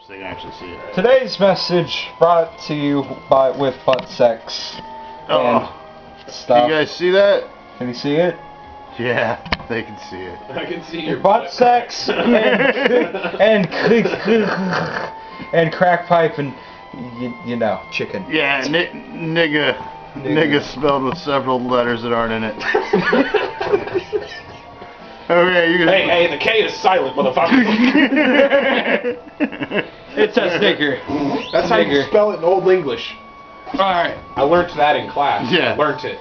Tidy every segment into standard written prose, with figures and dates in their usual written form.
so they can actually see it. Today's message brought to you with butt sex and stuff. You guys see that? Can you see it? Yeah, they can see it. I can see your Butt sex and crack pipe and you know, chicken. Yeah, nigga spelled with several letters that aren't in it. Okay, you can. Hey, the K is silent, motherfucker. It's a snicker. That's how you spell it in Old English. Alright. I learned that in class. Yeah. I learned it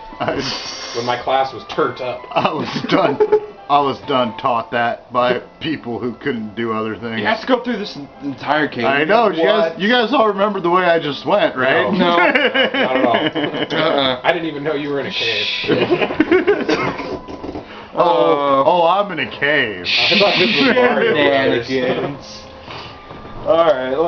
when my class was turned up. I was done taught that by people who couldn't do other things. You have to go through this entire case. I know. You guys all remember the way I just went, right? No. Not at all. I didn't even know you were in a cave. Oh, I'm in a cave. I thought this was Mario Brothers. Shenanigans. Alright,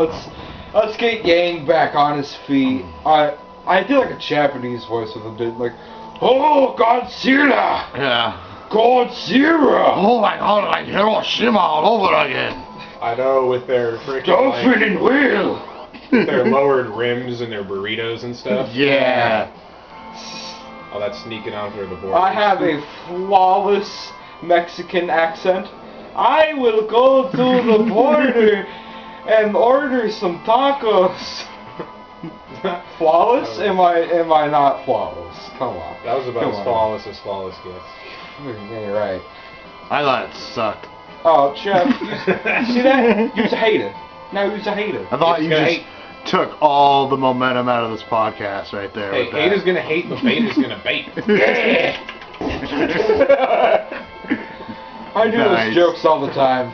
let's get Yang back on his feet. I do like a Japanese voice with a bit like, oh, Godzilla! Yeah. Godzilla! Oh my god, like Hiroshima all over again. I know, with their freaking Dolphin and whale! with their lowered rims and their burritos and stuff. Yeah. All that sneaking out through the border. I have a flawless Mexican accent. I will go to the border and order some tacos. Flawless? Am I not flawless? Come on. That was about as flawless gets. Yeah, you're right. I thought it sucked. Oh, Jeff, see that? You're a hater. Now you're a hater. I thought It's you gonna just took all the momentum out of this podcast right there. Hey, with hate that. is gonna hate, but bait is gonna bait. I do Nice. those jokes all the time.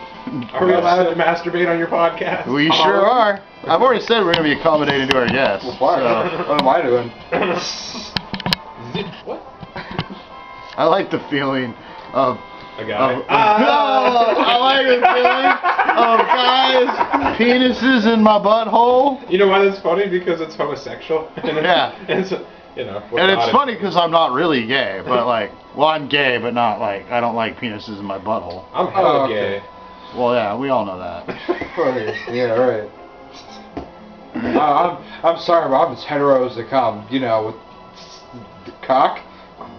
Are we allowed to masturbate on your podcast? We sure are. I've already said we're going to be accommodating to our guests. Well, fine. So, What am I doing? What? I like the feeling of... A guy. I like the feeling of guys' penises in my butthole. You know why that's funny? Because it's homosexual. And it's, Yeah. And it's, you know. And it's funny because I'm not really gay, but like, well, I'm gay, but not like, I don't like penises in my butthole. I'm hella okay. gay. Well, yeah, we all know that. Yeah, right. I'm sorry, but I'm as hetero as they come. You know, with the cock.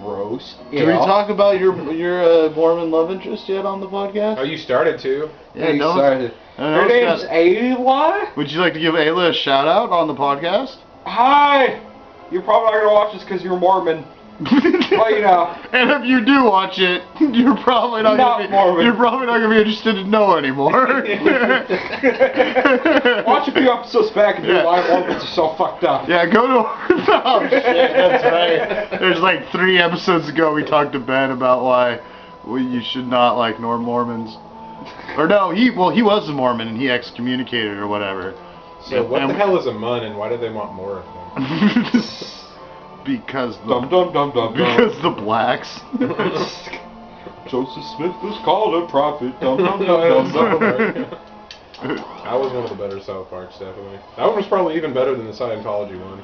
Gross. Did we talk about your Mormon love interest yet on the podcast? Oh, you started to. Yeah, no. Started. no Her one's name's got- Ayla. Would you like to give Ayla a shout out on the podcast? Hi. You're probably not gonna watch this because you're Mormon. Well, you know. And if you do watch it, you're probably not Mormon. You're probably not gonna be interested to know anymore. Watch a few episodes back and Yeah. do why Mormons are so fucked up. Yeah, go to oh shit, that's right. There's like 3 episodes ago we talked to Ben about why you should not like Mormons. Or no, he was a Mormon and he excommunicated or whatever. So what the hell is a mun and why do they want more of them? Because Dum dum dum dum dum. because the blacks. Joseph Smith was called a prophet. Dum dum dum dum dum. That was one of the better South Parks, definitely. That one was probably even better than the Scientology one.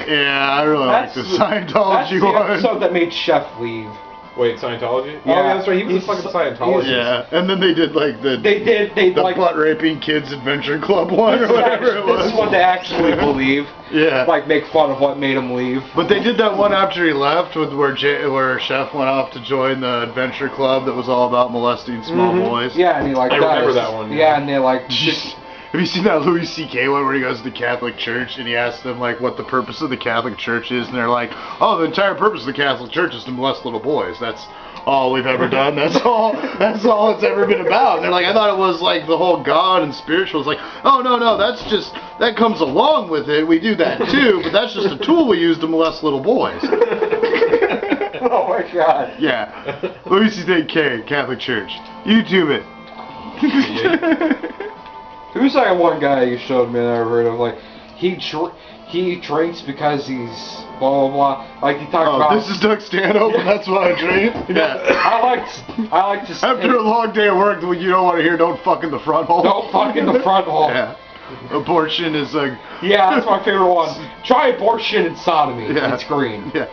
Yeah, I really like the That's Scientology the one. episode that made Chef leave. Wait, Scientology? Oh, Yeah. yeah, that's right. He was a fucking Scientologist. Yeah, and then they did like the They like butt raping kids adventure club one this or is whatever actually- it was. This is what they actually believe. Yeah. Like make fun of what made him leave. But they did that one after he left, with where Chef went off to join the adventure club that was all about molesting small boys. Yeah, and he like I dies. remember that one, Yeah, yeah. and they like Have you seen that Louis C.K. one where he goes to the Catholic Church and he asks them like what the purpose of the Catholic Church is, and they're like, "Oh, the entire purpose of the Catholic Church is to molest little boys. That's all we've ever done. That's all it's ever been about." And they're like, "I thought it was like the whole God and spiritual." It's like, "Oh no, that comes along with it. We do that too, but that's just a tool we use to molest little boys." oh my god. Yeah, Louis C.K. Catholic Church. YouTube it. Who's that one guy you showed me that I heard of? Like he drinks because he's blah blah blah. Like he talked about. This is Doug Stanhope, and that's why I drink. Yeah. I like to. After a long day of work, what you don't want to hear, don't fuck in the front hole. Don't fuck in the front hole. Yeah. Abortion is a... Yeah, that's my favorite one. Try abortion and sodomy. Yeah. It's green. Yeah.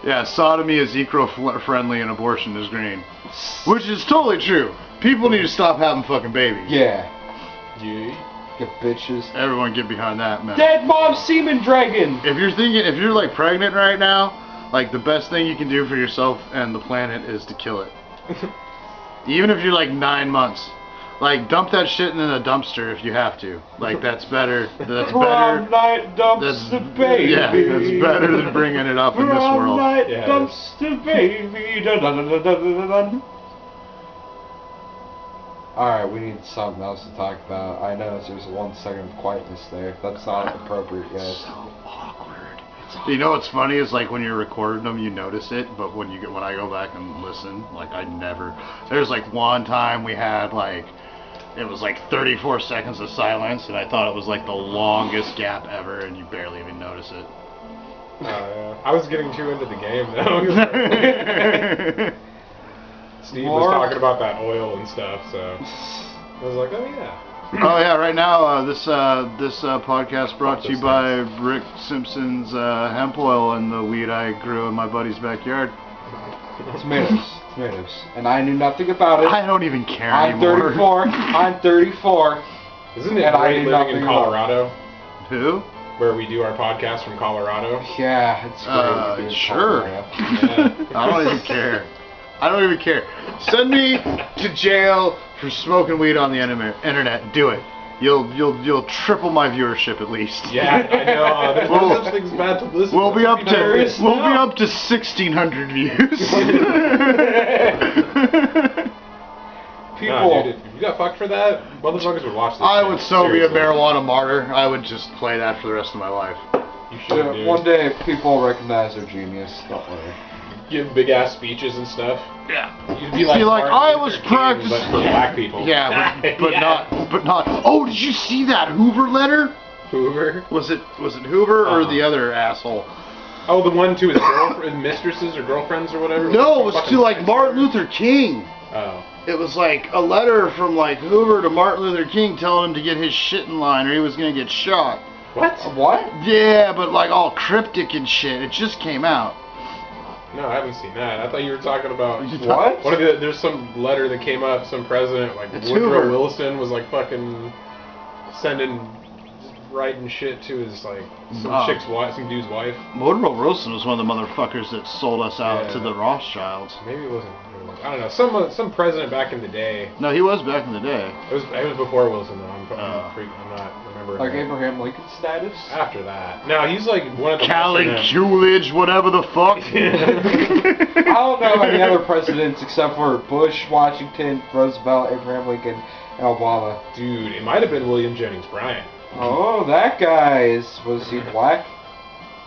Yeah, sodomy is eco-friendly and abortion is green. Which is totally true. People need to stop having fucking babies. Yeah. Yeah. You bitches. Everyone get behind that, man. Dead mom semen dragon! If you're like pregnant right now, like the best thing you can do for yourself and the planet is to kill it. Even if you're like 9 months. Like, dump that shit in a dumpster if you have to. Like, that's better. That's better. Prom night dumpster baby. Yeah, that's better than bringing it up in this Prom world. night Yeah. dumpster baby. Dun, dun, dun, dun, dun, dun, dun. Alright, we need something else to talk about. I noticed there's 1 second of quietness there. That's not appropriate, guys. So awkward. You know what's funny is like when you're recording them, you notice it, but when I go back and listen, like I never. There's like one time we had like. It was like 34 seconds of silence, and I thought it was like the longest gap ever, and you barely even notice it. Yeah. I was getting too into the game though. Steve was talking about that oil and stuff, so I was like, oh yeah. Oh yeah! Right now, this podcast brought to you by Rick Simpson's hemp oil and the weed I grew in my buddy's backyard. Tomatoes. And I knew nothing about it. I don't even care I'm anymore. 34. I'm 34. Isn't it And I great knew living nothing in about Colorado, Who? where we do our podcast from Colorado? Yeah, it's great. to be in Sure. Colorado. Yeah. I don't even care. I don't even care. Send me to jail for smoking weed on the internet. Do it. You'll triple my viewership at least. Yeah, I know. There's no such thing as bad publicity. We'll be up to Hilarious. 1,600 views. People. Nah, dude, if you got fucked for that, motherfuckers would watch this. I shit. would so be a Seriously. marijuana martyr. I would just play that for the rest of my life. You should, dude. One day people recognize their genius. Don't worry. Give big ass speeches and stuff. Yeah. You'd be like, like, Martin I Luther was King, practicing. but for black people. Yeah, but Yeah. not. Oh, did you see that Hoover letter? Hoover. Was it Hoover or the other asshole? Oh, the one to his girlfriend, mistresses or girlfriends or whatever. No, it was Fucking to like sex Martin workers. Luther King. Oh. It was like a letter from like Hoover to Martin Luther King telling him to get his shit in line or he was gonna get shot. What? What? Yeah, but like all cryptic and shit. It just came out. No, I haven't seen that. I thought you were talking about What? one of there's some letter that came up. Some president, like It's Woodrow Hoover. Wilson, was like fucking writing shit to his like some chick's wife, some dude's wife. Woodrow Wilson was one of the motherfuckers that sold us out Yeah. to the Rothschilds. Maybe it wasn't. I don't know. Some president back in the day. No, he was back in the day. It was before Wilson though. I'm not remembering. Like that. Abraham Lincoln status? After that. No, he's like one of the. Callan most- Coolidge, whatever the fuck. I don't know any other presidents except for Bush, Washington, Roosevelt, Abraham Lincoln, and Obama. Dude, it might have been William Jennings Bryan. Oh, that guy was he black?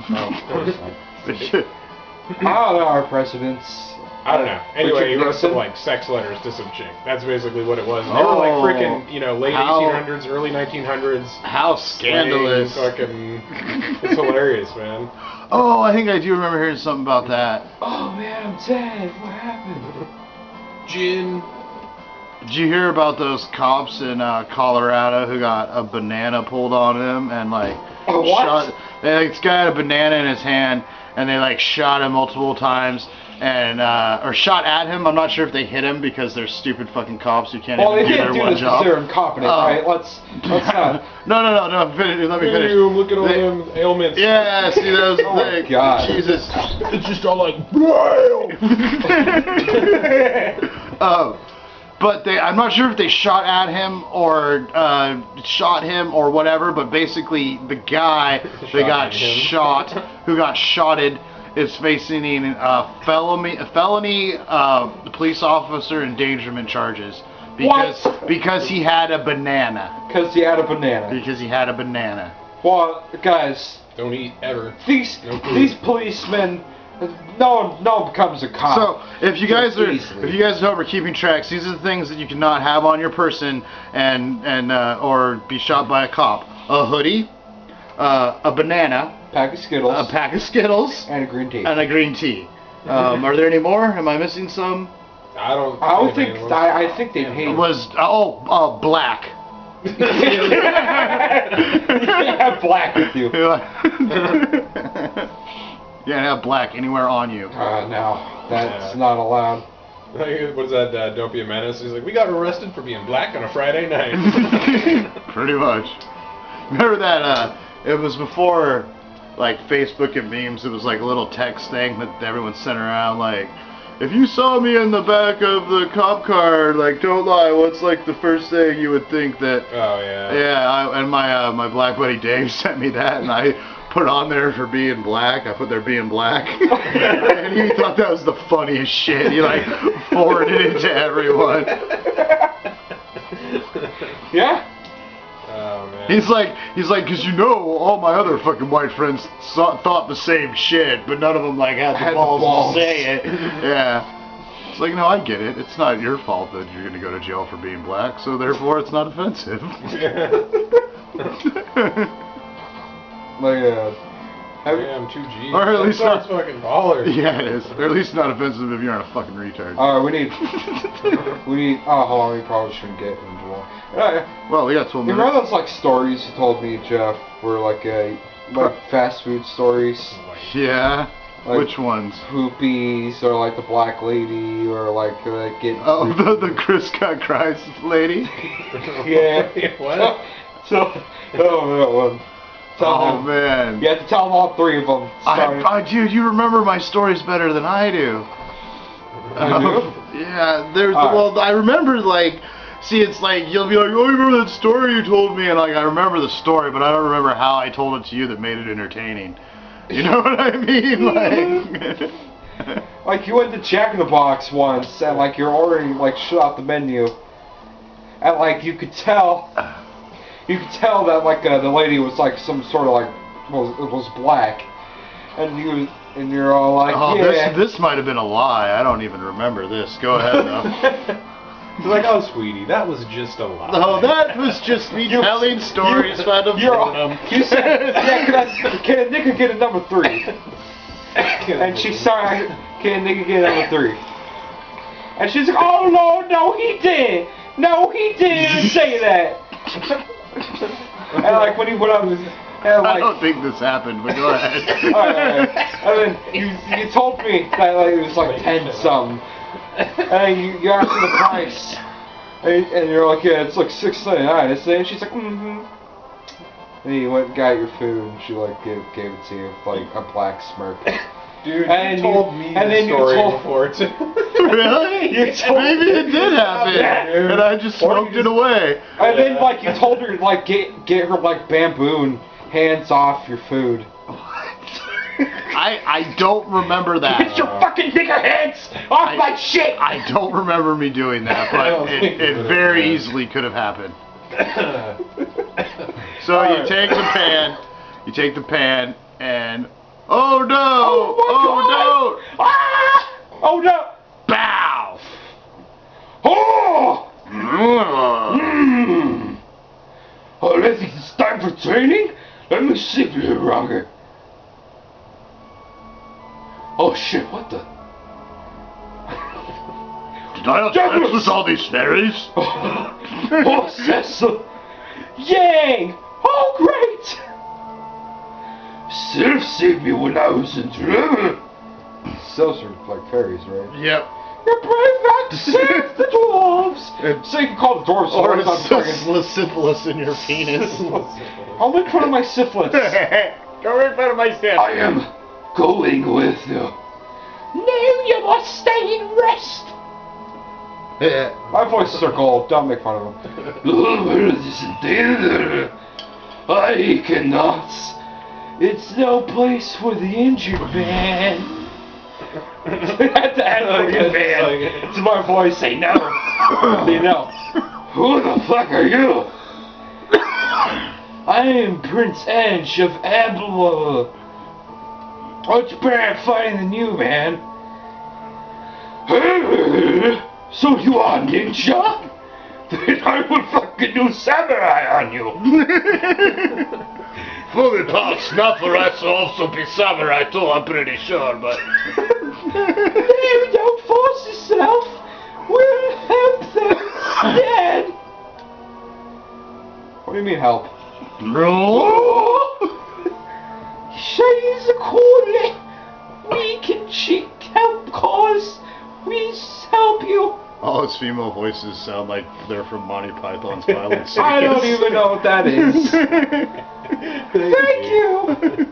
No, of course not. I don't know our presidents. I don't know. Anyway, he Richard wrote some Nixon? like sex letters to some chick. That's basically what it was. And they were like freaking, late How- 1800s, early 1900s. How scandalous. Fucking, it's hilarious, man. Oh, I think I do remember hearing something about that. Oh man, I'm dead. What happened? Gin. Did you hear about those cops in Colorado who got a banana pulled on him and like What? this guy had a banana in his hand and they like shot him multiple times and or shot at him. I'm not sure if they hit him because they're stupid fucking cops who can't Well, they even do didn't their do one this because job. they're incompetent, Oh. right? Let's not. No. Let me finish. Damn, look at all They- them ailments. Yeah, see those Oh my things. God. Jesus. It's just all like but I'm not sure if they shot at him or shot him or whatever, but basically the guy that Shot got at him. shot, who got shotted, is facing felony police officer endangerment charges because he had a banana. Because he had a banana. Because he had a banana. Well, guys, Don't eat ever. these No food. these policemen, no one becomes a cop. So if you guys are Easily. are keeping tracks, these are the things that you cannot have on your person and or be shot by a cop: a hoodie, a banana, pack of Skittles, a pack of Skittles, and a green tea. and a green tea. Are there any more? Am I missing some? I don't. I would think I think they paid. It was black. Yeah, black with you. Yeah, have black anywhere on you. No, that's Yeah. not allowed. Like, what's that? Don't be a menace. He's like, we got arrested for being black on a Friday night. Pretty much. Remember that? It was before, like, Facebook and memes. It was like a little text thing that everyone sent around, like, if you saw me in the back of the cop car, like, don't lie. What's like the first thing you would think that? Oh yeah. Yeah, and my black buddy Dave sent me that, and I put on there for being black. I put there being black, and he thought that was the funniest shit. He like forwarded it to everyone. Yeah. Oh man. He's like, cause you know all my other fucking white friends thought the same shit, but none of them like had the balls to say it. Yeah. It's like, no, I get it. It's not your fault that you're gonna go to jail for being black, so therefore it's not offensive. Like, Damn, 2G. Or at least That's not- fucking baller. Yeah, it is. Or at least not offensive if you aren't a fucking retard. alright, we need. Oh, hold on, we probably shouldn't get into one. Well, we got 12 You minutes. remember those like stories you told me, Jeff, were like fast food stories, Yeah. Like- Which ones? poopies, or like the black lady, or like getting. Oh, the Chris Got Cries lady. Yeah. What? So, oh Oh man. You have to tell them all three of them. Dude, you remember my stories better than I do. I do? Yeah, there's. All right. Well, I remember like. See, it's like you'll be like, oh, you remember that story you told me, and like I remember the story, but I don't remember how I told it to you that made it entertaining. You know what I mean? Like. Like you went to Jack in the Box once, and like you're ordering like shit off the menu, and like you could tell that like the lady was like some sort of like was black, and you're all like, Oh, yeah. this might have been a lie. I don't even remember this. Go ahead though. He's like, oh, sweetie, that was just a lie. No, that was just me telling stories out of boredom. You said, yeah, can a nigga get a number 3? And she's sorry, can a nigga get a number 3? And she's like, oh no, he did. No, he didn't say that. And like when he went up, and I like, don't think this happened, but go ahead. alright. And then you told me that like, it was like 10 something. And you asked her the price. And you're like, yeah, it's like $6.99. And she's like, mm-hmm. And you went and got your food, and she like gave it to you with like a black smirk. Dude, And you told me and the then you story told- before too. Really? You told Maybe it did happen, Yeah. and I just smoked it away. And then like you told her like get her like bamboo hands off your food. I don't remember that. Get your fucking nigger hands off my shit! I don't remember me doing that, I but don't think it you very did. easily could have happened. So you Alright. take the pan, and oh no! Oh my God! Ah! Oh no! no! Bow! Oh! Mm. Oh, it's time for training? Let me see if you're wronger. Oh shit, what the? Did I have sex with all these fairies? Oh, Cecil! Yang! Oh, great! Sylph saved me when I was in trouble. Sylphs are like fairies, right? Yep. You're brave not to save the dwarves! So you can call the dwarves Or fairies, it's I'm fucking... syphilis in your penis. I'll make fun of my syphilis. Go in front of my stand. I am going with you. No, you must stay and rest. My voices are gold. Don't make fun of them. I cannot. It's no place for the injured man. At the end of the man, it's my voice. Say no. Say no. Who the fuck are you? I am Prince Edge of Abla. Much better at fighting than you, man. So you are a ninja? Then I will fucking do samurai on you. Fully part Snuffleupagus will also be samurai too, I'm pretty sure, but... No, don't force yourself. We'll help them instead. What do you mean help? No! She's a cool. We can cheat help cause we help you most female voices sound like they're from Monty Python's Violent Circus. I don't even know what that is. Thank you.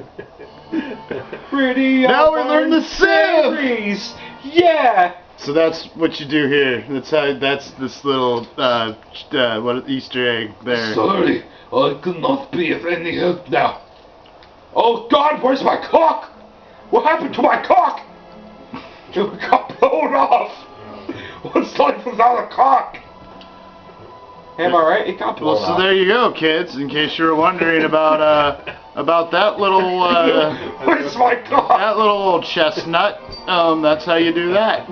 Pretty. Now we learn the Civ! series. Yeah. So that's what you do here. That's this little what Easter egg there. Sorry, I could not be of any help now. Oh God, where's my cock? What happened to my cock? It got blown off. What's life without a cock? Am I right? It got blown Well, so off. there you go, kids. In case you were wondering about that little Where's my cock? that little chestnut, that's how you do that.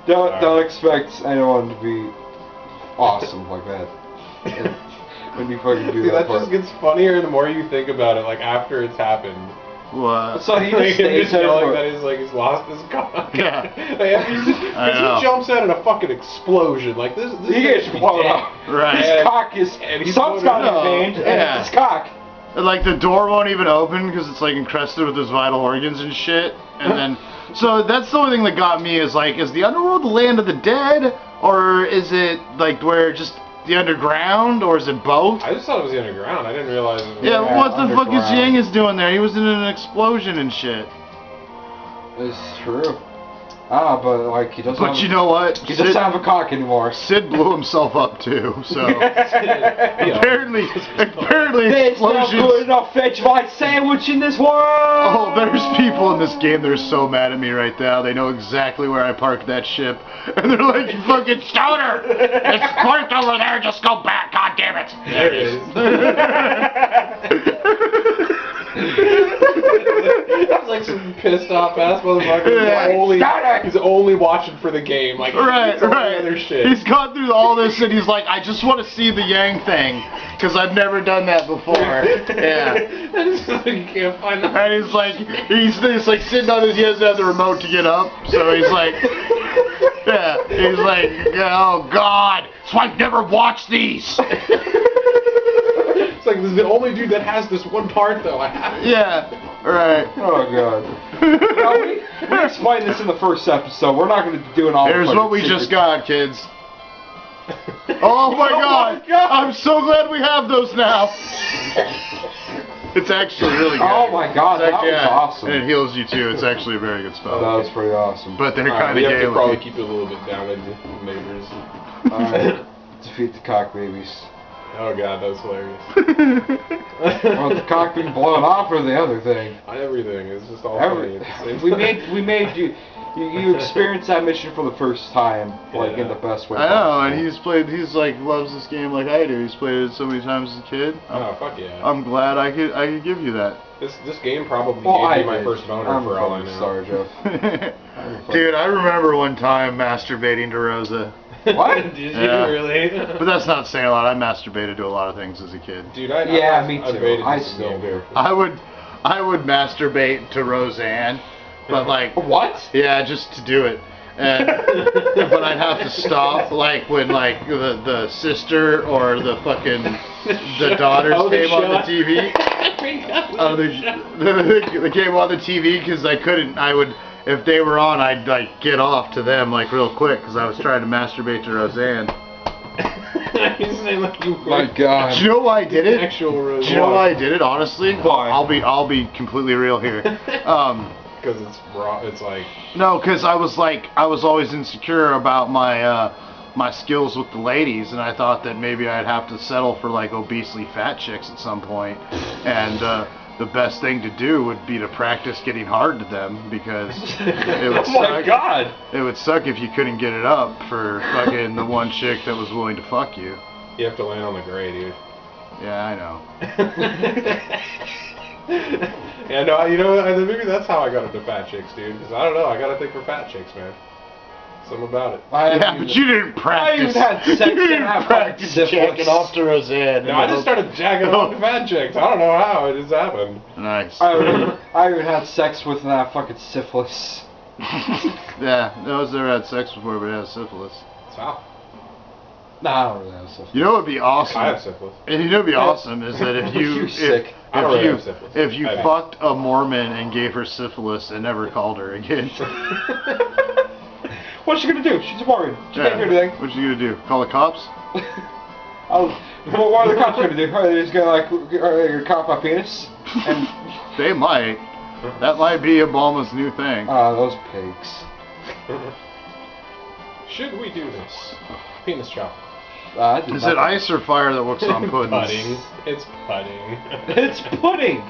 Don't expect anyone to be awesome like that. When you fucking do Dude, that that just part. gets funnier the more you think about it, like after it's happened. What? So he Like, just him stays just there yelling for... that he's lost his cock. Yeah. Like, I know. he jumps out in a fucking explosion. Like this He guy gets should be blown dead. up. Right. His cock is... and he's Something's blown got up. invaded, Yeah. and it's his cock. And, like the door won't even open because it's like encrusted with his vital organs and shit. And then, so that's the only thing that got me is like, is the underworld the land of the dead, or is it like where just the underground, or is it both? I just thought it was the underground. I didn't realize it was Yeah, Yeah, what the fuck is underground. Yang doing there? He was in an explosion and shit. It's true. Ah, but like he doesn't. But you know what? he doesn't have a cock anymore. Sid blew himself up too. So Yeah. apparently There's no good explosions. enough Vegemite sandwich in this world. Oh, there's people in this game that are so mad at me right now. They know exactly where I parked that ship, and they're like, "You fucking stoner! It's parked over there. Just go back. God damn it!" There it is. That's like some pissed off ass motherfucker. Yeah. He's only watching for the game. Like Right, it's all the right. other shit. He's gone through all this, and he's like, "I just want to see the Yang thing, because I've never done that before." Yeah. You can't find the. And he's like sitting on his, he doesn't have the remote to get up, so he's like, yeah, he's like, oh God, so I've never watched these. It's like this is the only dude that has this one part though. I have. Yeah, right. Oh God. Well, we explained this in the first episode. We're not going to do an all. Here's what we just got, kids. Oh my God! I'm so glad we have those now. It's actually really good. Oh my God, It's that was awesome. And it heals you too. It's actually a very good spell. That was pretty awesome. But they're Alright, kind we of have gay to probably looking. keep it a little bit down, neighbors. Alright, defeat the cock babies. Oh God, that was hilarious. Well, the cock being blown off or the other thing? Everything is just all funny at the same We time. made you experienced that mission for the first time, like in the best way. I know, possible. and he's like loves this game like I do. He's played it so many times as a kid. Oh fuck yeah! I'm glad I could give you that. This game probably Well, gave I me my did. first boner I'm for all I fucking know. sorry, Jeff. Dude, I remember one time masturbating to Rosa. What? Did you Yeah. really? But that's not saying a lot. I masturbated to a lot of things as a kid. Dude, Yeah, me too. debated I this still game. do. I would masturbate to Roseanne, but like, What? yeah, just to do it. And but I'd have to stop like when like the sister or the fucking the daughters Oh, the came on the shot. TV. Oh, they came on the TV because I couldn't. I would. If they were on, I'd like get off to them like real quick because I was trying to masturbate to Roseanne. His name like you My God. Do you know why I did it? actual Do you know why I did it? Honestly, Why? I'll be completely real here. Because it's raw. It's like No, because I was always insecure about my my skills with the ladies, and I thought that maybe I'd have to settle for like obesely fat chicks at some point, and the best thing to do would be to practice getting hard to them because it would Oh my suck. God. It would suck if you couldn't get it up for fucking the one chick that was willing to fuck you. you have to land on the gray, dude. Yeah, I know. Yeah, no, you know, maybe that's how I got into fat chicks, dude. Because I don't know, I got a thing for fat chicks, man. Something about it. Yeah, but you didn't practice. even had sex you and didn't have practice syphilis. jacking off to Roseanne. No, I just started jacking off to fat chicks. I don't know how it just happened. Nice. I even had sex with that fucking syphilis. Yeah, those never had sex before, but had syphilis. Wow. Nah, I don't really have syphilis. You know what would be awesome? I have syphilis. And you know what would be awesome is that if you You're sick. I don't really have syphilis. if you I have- fucked a Mormon and gave her syphilis and never called her again. What's she gonna do? She's a woman. She can't do anything. What's she gonna do? Call the cops? Well, what are the cops gonna do? Are they just gonna are they gonna cop my penis? And They might. That might be Obama's new thing. those pigs. Should we do this? Penis chop. I did Is not- it ice or fire that works on puddings? Pudding. It's pudding. It's pudding.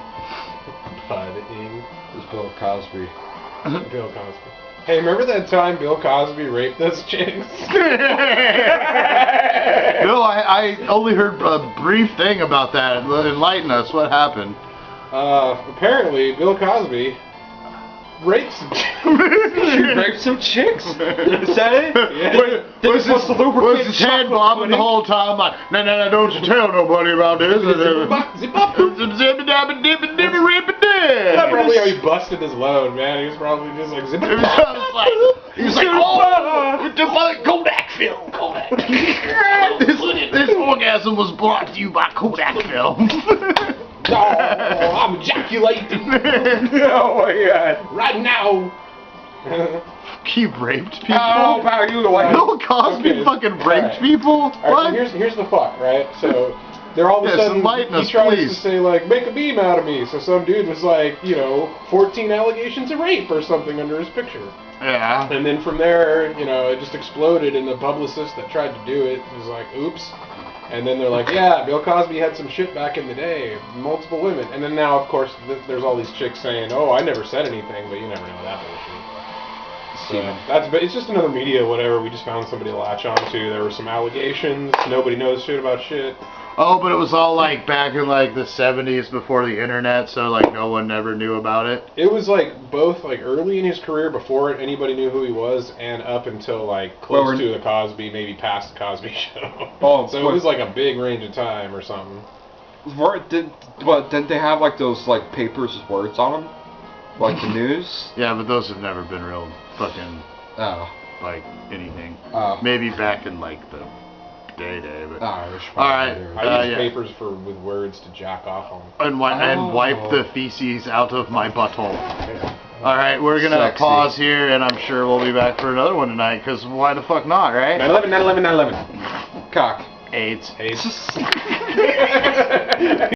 Pudding. It's Bill Cosby. Bill Cosby. Hey, remember that time Bill Cosby raped those chicks? No, I only heard a brief thing about that. Enlighten us. What happened? Apparently, Bill Cosby raped some chicks. She raped some chicks. Is that it? Yeah. Was his head bobbing the whole time like, no, don't you tell nobody about this. Zip up. That's probably how he busted his load, man. He was probably just like, zip He was up. like, oh, with the fucking Kodak film, Kodak. this orgasm was brought to you by Kodak film. Oh, I'm ejaculating Oh my god. right now. He raped people. How about you? Like, Bill Cosby Okay. fucking raped Alright. people? All right, What? so here's the fuck, right? So they're all of a Yes, sudden enlighten us, he tries please. to say like make a meme out of me. So some dude was like, 14 allegations of rape or something under his picture. Yeah. And then from there, it just exploded, and the publicist that tried to do it was like, oops. And then they're like, yeah, Bill Cosby had some shit back in the day, multiple women. And then now, of course, there's all these chicks saying, oh, I never said anything, but you never know that bullshit. So but it's just another media, whatever. We just found somebody to latch onto. There were some allegations. Nobody knows shit about shit. Oh, but it was all like back in like the 70s before the internet, so like no one ever knew about it. It was like both like early in his career before anybody knew who he was, and up until like close to the Cosby, maybe past the Cosby Show. Oh, so it was like a big range of time or something. Didn't they have like those like papers with words on them, like the news? Yeah, but those have never been real fucking Oh. like anything. Oh. Maybe back in like the day, but Alright. Alright. I use yeah. papers with words to jack off on. and wipe the feces out of my butthole. Yeah. All right, we're gonna Sexy. pause here, and I'm sure we'll be back for another one tonight. Cause why the fuck not, right? 9/11, 9/11, 9/11. Cock. AIDS. AIDS.